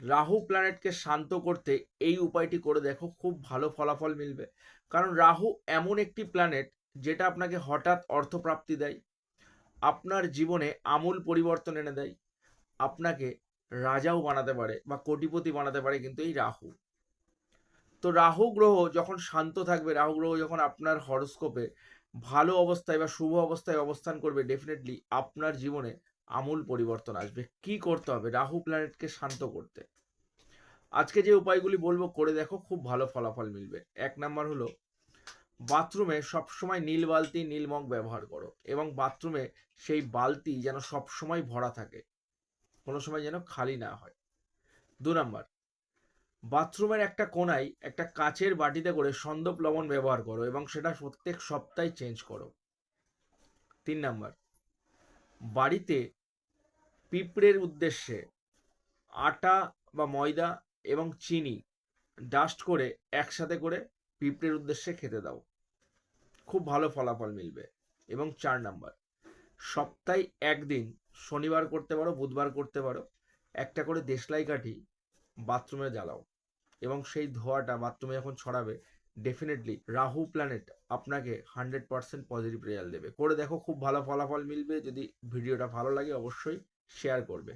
রাহু প্ল্যানেটকে শান্ত করতে এই উপায়টি করে দেখো, খুব ভালো ফলাফল মিলবে। কারণ রাহু এমন একটি প্ল্যানেট যেটা আপনাকে হঠাৎ অর্থপ্রাপ্তি দেয়, আপনার জীবনে আমূল পরিবর্তন এনে দেয়, আপনাকে রাজাও বানাতে পারে বা কোটিপতি বানাতে পারে কিন্তু এই রাহু। তো রাহু গ্রহ যখন শান্ত থাকবে, রাহু গ্রহ যখন আপনার হরোস্কোপে ভালো অবস্থায় বা শুভ অবস্থায় অবস্থান করবে, ডেফিনেটলি আপনার জীবনে আমূল পরিবর্তন আসবে। কি করতে হবে রাহু প্ল্যানেটকে শান্ত করতে? আজকে যে উপায়গুলি বলবো করে দেখো, খুব ভালো ফলাফল মিলবে। এক নাম্বার হলো, বাথরুমে সবসময় নীল বালতি নীল মগ ব্যবহার করো, এবং বাথরুমে সেই বালতি যেন সবসময় ভরা থাকে, কোনো সময় যেন খালি না হয়। 2 নাম্বার, বাথরুমের একটা কোনায় একটা কাচের বাটিতে করে সন্দক লবণ ব্যবহার করো এবং সেটা প্রত্যেক সপ্তাহে চেঞ্জ করো। 3 নাম্বার, বাড়িতে পিঁপড়ের উদ্দেশ্যে আটা বা ময়দা এবং চিনি ডাস্ট করে একসাথে করে পিঁপড়ের উদ্দেশ্যে খেতে দাও, খুব ভালো ফলাফল মিলবে। এবং 4 নাম্বার, সপ্তাহে একদিন, শনিবার করতে পারো, বুধবার করতে পারো, একটা করে দেশলাই কাঠি বাথরুমে জ্বালাও, এবং সেই ধোঁয়াটা বাথরুমে যখন ছড়াবে, ডেফিনেটলি রাহু প্ল্যানেট আপনাকে 100% পজিটিভ রেজাল্ট দেবে। করে দেখো, খুব ভালো ফলাফল মিলবে। যদি ভিডিওটা ভালো লাগে অবশ্যই শেয়ার করবে।